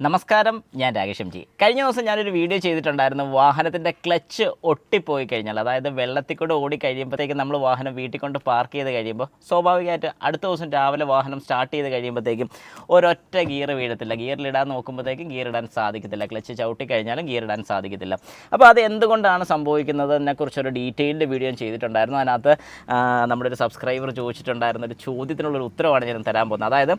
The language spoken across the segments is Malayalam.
നമസ്കാരം, ഞാൻ രാകേഷ് എം ജി. കഴിഞ്ഞ ദിവസം ഞാനൊരു വീഡിയോ ചെയ്തിട്ടുണ്ടായിരുന്നു. വാഹനത്തിൻ്റെ ക്ലച്ച് ഒട്ടിപ്പോയി കഴിഞ്ഞാൽ, അതായത് വെള്ളത്തിൽ കൂടെ ഓടി കഴിയുമ്പോഴത്തേക്കും നമ്മൾ വാഹനം വീട്ടിൽ കൊണ്ട് പാർക്ക് ചെയ്ത് കഴിയുമ്പോൾ സ്വാഭാവികമായിട്ട് അടുത്ത ദിവസം രാവിലെ വാഹനം സ്റ്റാർട്ട് ചെയ്ത് കഴിയുമ്പോഴത്തേക്കും ഒരൊറ്റ ഗിയർ വീഴത്തില്ല. ഗിയറിലിടാൻ നോക്കുമ്പോഴത്തേക്കും ഗിയർ ഇടാൻ സാധിക്കത്തില്ല. ക്ലച്ച് ചവിട്ടി കഴിഞ്ഞാലും ഗിയർ ഇടാൻ സാധിക്കത്തില്ല. അപ്പോൾ അത് എന്തുകൊണ്ടാണ് സംഭവിക്കുന്നത് എന്നതിനെക്കുറിച്ചൊരു ഡീറ്റെയിൽഡ് വീഡിയോ ചെയ്തിട്ടുണ്ടായിരുന്നു. അതിനകത്ത് നമ്മുടെ ഒരു സബ്സ്ക്രൈബർ ചോദിച്ചിട്ടുണ്ടായിരുന്ന ഒരു ചോദ്യത്തിനുള്ളൊരു ഉത്തരവാണ് ഞാൻ തരാൻ പോകുന്നത്. അതായത്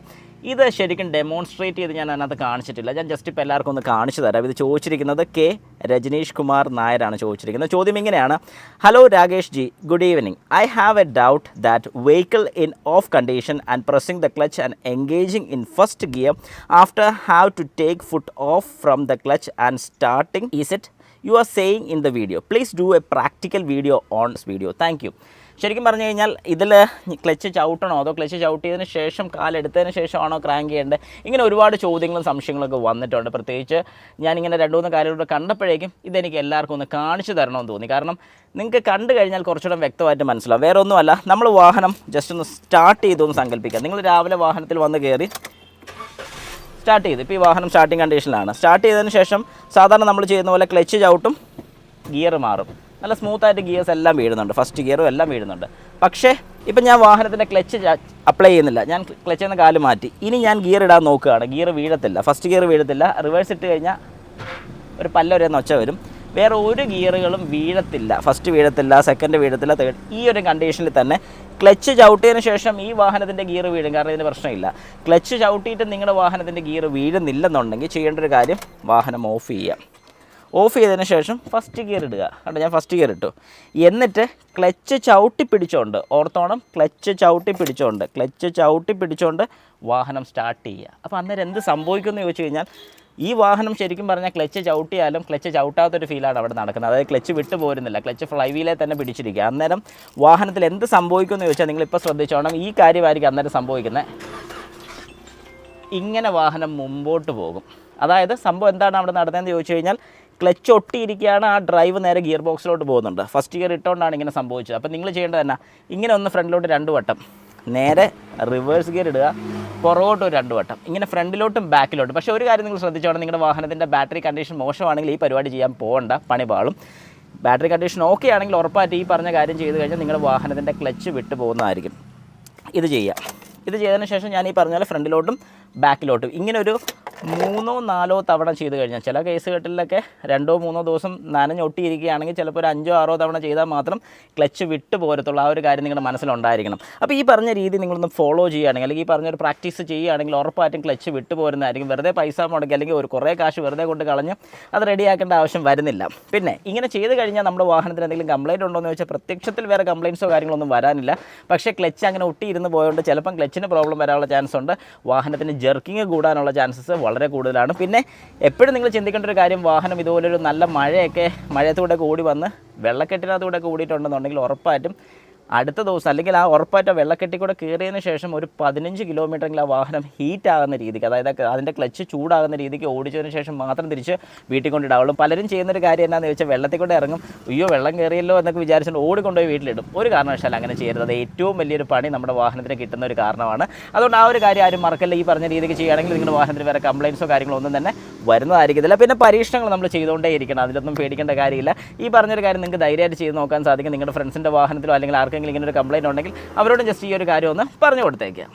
ഇത് ശരിക്കും ഡെമോൺസ്ട്രേറ്റ് ചെയ്ത് ഞാൻ അതിനകത്ത് കാണിച്ചിട്ടില്ല. ഞാൻ ജസ്റ്റ് ഇപ്പോൾ എല്ലാവർക്കും ഒന്ന് കാണിച്ചു തരാം. ഇത് ചോദിച്ചിരിക്കുന്നത് കെ രജനീഷ് കുമാർ നായരാണ് ചോദിച്ചിരിക്കുന്നത്. ചോദ്യം ഇങ്ങനെയാണ്: hello Rakesh ji, good evening. I have a doubt that vehicle in off condition and pressing the clutch and engaging in first gear after have to take foot off from the clutch and starting is it you are saying in the video. Please do a practical video on this video. Thank you. ശരിക്കും പറഞ്ഞു കഴിഞ്ഞാൽ ഇതിൽ ക്ലച്ച് ചവിട്ടണോ അതോ ക്ലച്ച് ചവിട്ടിയതിന് ശേഷം കാലെടുത്തതിന് ശേഷമാണോ ക്രാങ്ക് ചെയ്യേണ്ടത്, ഇങ്ങനെ ഒരുപാട് ചോദ്യങ്ങളും സംശയങ്ങളൊക്കെ വന്നിട്ടുണ്ട്. പ്രത്യേകിച്ച് ഞാനിങ്ങനെ 2-3 കാര്യങ്ങളൂടെ കണ്ടപ്പോഴേക്കും ഇതെനിക്ക് എല്ലാവർക്കും ഒന്ന് കാണിച്ചു തരണമെന്ന് തോന്നി. കാരണം നിങ്ങൾക്ക് കണ്ടു കഴിഞ്ഞാൽ കുറച്ചുകൂടെ വ്യക്തമായിട്ട് മനസ്സിലാവും. വേറെ ഒന്നുമല്ല, നമ്മൾ വാഹനം ജസ്റ്റ് ഒന്ന് സ്റ്റാർട്ട് ചെയ്തൊന്ന് സങ്കല്പിക്കാം. നിങ്ങൾ രാവിലെ വാഹനത്തിൽ വന്ന് കയറി സ്റ്റാർട്ട് ചെയ്ത്, ഇപ്പോൾ ഈ വാഹനം സ്റ്റാർട്ടിങ് കണ്ടീഷനിലാണ്. സ്റ്റാർട്ട് ചെയ്തതിന് ശേഷം സാധാരണ നമ്മൾ ചെയ്യുന്ന പോലെ ക്ലച്ച് ചവിട്ടും, ഗിയർ മാറും, നല്ല സ്മൂത്തായിട്ട് ഗിയേഴ്സ് എല്ലാം വീഴുന്നുണ്ട്, ഫസ്റ്റ് ഗിയറും എല്ലാം വീഴുന്നുണ്ട്. പക്ഷേ ഇപ്പം ഞാൻ വാഹനത്തിൻ്റെ ക്ലച്ച് അപ്ലൈ ചെയ്യുന്നില്ല. ഞാൻ ക്ലച്ചിൽ നിന്ന് കാല് മാറ്റി, ഇനി ഞാൻ ഗിയർ ഇടാൻ നോക്കുകയാണ്. ഗിയർ വീഴത്തില്ല, ഫസ്റ്റ് ഗിയർ വീഴത്തില്ല. റിവേഴ്സ് ഇട്ട് കഴിഞ്ഞാൽ ഒരു പല്ലൊരെന്ന് ഒച്ച വരും. വേറെ ഒരു ഗിയറുകളും വീഴത്തില്ല. ഫസ്റ്റ് വീഴത്തില്ല, സെക്കൻഡ് വീഴത്തില്ല, തേർഡ്. ഈ ഒരു കണ്ടീഷനിൽ തന്നെ ക്ലച്ച് ചവിട്ടിയതിന് ശേഷം ഈ വാഹനത്തിൻ്റെ ഗിയർ വീഴും. കാരണം ഇതിന് പ്രശ്നമില്ല. ക്ലച്ച് ചവിട്ടിയിട്ട് നിങ്ങളുടെ വാഹനത്തിൻ്റെ ഗിയർ വീഴുന്നില്ലെന്നുണ്ടെങ്കിൽ ചെയ്യേണ്ട ഒരു കാര്യം, വാഹനം ഓഫ് ചെയ്യുക. ഓഫ് ചെയ്തതിന് ശേഷം ഫസ്റ്റ് ഗിയർ ഇടുക. കണ്ടോ, ഞാൻ ഫസ്റ്റ് ഗിയർ ഇട്ടു. എന്നിട്ട് ക്ലച്ച് ചവിട്ടി പിടിച്ചോണ്ട്, ഓർത്തോണം, ക്ലച്ച് ചവിട്ടി പിടിച്ചോണ്ട് വാഹനം സ്റ്റാർട്ട് ചെയ്യുക. അപ്പോൾ അന്നേരം എന്ത് സംഭവിക്കുമെന്ന് ചോദിച്ചു കഴിഞ്ഞാൽ, ഈ വാഹനം ശരിക്കും പറഞ്ഞാൽ ക്ലച്ച് ചവിട്ടിയാലും ക്ലച്ച് ചവിട്ടാത്തൊരു ഫീലാണ് അവിടെ നടക്കുന്നത്. അതായത് ക്ലച്ച് വിട്ടു പോരുന്നില്ല, ക്ലച്ച് ഫ്ലൈ വീലേ തന്നെ പിടിച്ചിരിക്കുക. അന്നേരം വാഹനത്തിൽ എന്ത് സംഭവിക്കുമെന്ന് ചോദിച്ചാൽ നിങ്ങളിപ്പോൾ ശ്രദ്ധിച്ചോണം, ഈ കാര്യമായിരിക്കും അന്നേരം സംഭവിക്കുന്നത്. ഇങ്ങനെ വാഹനം മുമ്പോട്ട് പോകും. അതായത് സംഭവം എന്താണ് അവിടെ നടന്നതെന്ന് ചോദിച്ചു കഴിഞ്ഞാൽ, ക്ലച്ച് ഒട്ടിയിരിക്കുകയാണ്, ആ ഡ്രൈവ് നേരെ ഗിയർ ബോക്സിലോട്ട് പോകുന്നുണ്ട്. ഫസ്റ്റ് ഗിയർ ഇട്ടുകൊണ്ടാണ് ഇങ്ങനെ സംഭവിച്ചത്. അപ്പോൾ നിങ്ങൾ ചെയ്യേണ്ടത് തന്നെ, ഇങ്ങനെ ഒന്ന് ഫ്രണ്ടിലോട്ട് 2 വട്ടം, നേരെ റിവേഴ്സ് ഗിയർ ഇടുക, പുറകോട്ട് ഒരു 2 വട്ടം, ഇങ്ങനെ ഫ്രണ്ടിലോട്ടും ബാക്കിലോട്ടും. പക്ഷേ ഒരു കാര്യം നിങ്ങൾ ശ്രദ്ധിച്ചോണം, നിങ്ങളുടെ വാഹനത്തിൻ്റെ ബാറ്ററി കണ്ടീഷൻ മോശമാണെങ്കിൽ ഈ പരിപാടി ചെയ്യാൻ പോകണ്ട, പണി പാളും. ബാറ്ററി കണ്ടീഷൻ ഓക്കെ ആണെങ്കിൽ ഉറപ്പായിട്ട് ഈ പറഞ്ഞ കാര്യം ചെയ്ത് കഴിഞ്ഞാൽ നിങ്ങളുടെ വാഹനത്തിൻ്റെ ക്ലച്ച് വിട്ടു പോകുന്നതായിരിക്കും. ഇത് ചെയ്തതിന് ശേഷം ഞാൻ ഈ പറഞ്ഞ പോലെ ഫ്രണ്ടിലോട്ടും ബാക്കിലോട്ടും ഇങ്ങനെ ഒരു 3-4 തവണ ചെയ്ത് കഴിഞ്ഞാൽ, ചില കേസുകളിലൊക്കെ 2-3 ദിവസം നനഞ്ഞൊട്ടിയിരിക്കുകയാണെങ്കിൽ ചിലപ്പോൾ ഒരു 5-6 തവണ ചെയ്താൽ മാത്രം ക്ലച്ച് വിട്ടു പോരത്തുള്ളൂ. ആ ഒരു കാര്യം നിങ്ങളുടെ മനസ്സിലുണ്ടായിരിക്കണം. അപ്പോൾ ഈ പറഞ്ഞ രീതി നിങ്ങളൊന്ന് ഫോളോ ചെയ്യുകയാണെങ്കിൽ, അല്ലെങ്കിൽ ഈ പറഞ്ഞൊരു പ്രാക്ടീസ് ചെയ്യുകയാണെങ്കിൽ ഉറപ്പായിട്ടും ക്ലച്ച് വിട്ടു പോരുന്നതായിരിക്കും. വെറുതെ പൈസ മുടക്കി അല്ലെങ്കിൽ ഒരു കുറേ കാശ് വെറുതെ കൊണ്ട് കളഞ്ഞ് അത് റെഡിയാക്കേണ്ട ആവശ്യം വരുന്നില്ല. പിന്നെ ഇങ്ങനെ ചെയ്ത് കഴിഞ്ഞാൽ നമ്മുടെ വാഹനത്തിന് എന്തെങ്കിലും കംപ്ലയിൻറ്റ് ഉണ്ടോ എന്ന് ചോദിച്ചാൽ, പ്രത്യക്ഷത്തിൽ വേറെ കംപ്ലയിൻറ്റ്സോ കാര്യങ്ങളൊന്നും വരാനില്ല. പക്ഷേ ക്ലച്ച് അങ്ങനെ ഒട്ടിയിരുന്ന് പോയതുകൊണ്ട് ചിലപ്പം ക്ലച്ചിന് പ്രോബ്ലം വരാനുള്ള ചാൻസ് ഉണ്ട്. വാഹനത്തിന് ജെർക്കിങ് കൂടാനുള്ള ചാൻസസ് വളരെ കൂടുതലാണ്. പിന്നെ എപ്പോഴും നിങ്ങൾ ചിന്തിക്കേണ്ട ഒരു കാര്യം, വാഹനം ഇതുപോലൊരു നല്ല മഴയത്തൂടെ ഓടി വന്ന് വെള്ളക്കെട്ടിനകത്തൂടെ ഓടിയിട്ടുണ്ടെന്നുണ്ടെങ്കിൽ ഉറപ്പായിട്ടും അടുത്ത ദിവസം, അല്ലെങ്കിൽ ആ ഉറപ്പായിട്ട് വെള്ളക്കെട്ടി കൂടെ കയറിയതിന് ശേഷം ഒരു 15 കിലോമീറ്ററെങ്കിലും ആ വാഹനം ഹീറ്റ് ആകുന്ന രീതിക്ക്, അതായത് അതിൻ്റെ ക്ലച്ച് ചൂടാകുന്ന രീതിക്ക് ഓടിച്ചതിന് ശേഷം മാത്രം തിരിച്ച് വീട്ടിൽ കൊണ്ടിടാവുള്ളൂ. പലരും ചെയ്യുന്നൊരു കാര്യം എന്താണെന്ന് ചോദിച്ചാൽ, വെള്ളത്തിൽ കൊണ്ട് ഇറങ്ങും, അയ്യോ വെള്ളം കയറിയല്ലോ എന്നൊക്കെ വിചാരിച്ചുകൊണ്ട് ഓടിക്കൊണ്ടുപോയി വീട്ടിലിടും. ഒരു കാരണവശാലും അങ്ങനെ ചെയ്യരുത്. അത് ഏറ്റവും വലിയൊരു പണി നമ്മുടെ വാഹനത്തിന് കിട്ടുന്ന ഒരു കാരണമാണ്. അതുകൊണ്ട് ആ ഒരു കാര്യം ആരും മറക്കല്ല. ഈ പറഞ്ഞ രീതിക്ക് ചെയ്യുകയാണെങ്കിൽ നിങ്ങളുടെ വാഹനത്തിന് വേറെ കംപ്ലയിൻറ്റ്സോ കാര്യങ്ങളോ ഒന്നും തന്നെ വരുന്നതായിരിക്കത്തില്ല. പിന്നെ പരീക്ഷണങ്ങൾ നമ്മൾ ചെയ്തുകൊണ്ടേ ഇരിക്കണം, അതിലൊന്നും പേടിക്കേണ്ട കാര്യമില്ല. ഈ പറഞ്ഞൊരു കാര്യം നിങ്ങൾക്ക് ധൈര്യമായിട്ട് ചെയ്ത് നോക്കാൻ സാധിക്കും. നിങ്ങളുടെ ഫ്രണ്ട്സിൻ്റെ വാഹനത്തിലോ അല്ലെങ്കിൽ ആർക്കെങ്കിലും ഇങ്ങനെ ഒരു കംപ്ലയിൻറ്റ് ഉണ്ടെങ്കിൽ അവരോട് ജസ്റ്റ് ഈ ഒരു കാര്യം ഒന്ന് പറഞ്ഞു കൊടുത്തേക്കുക.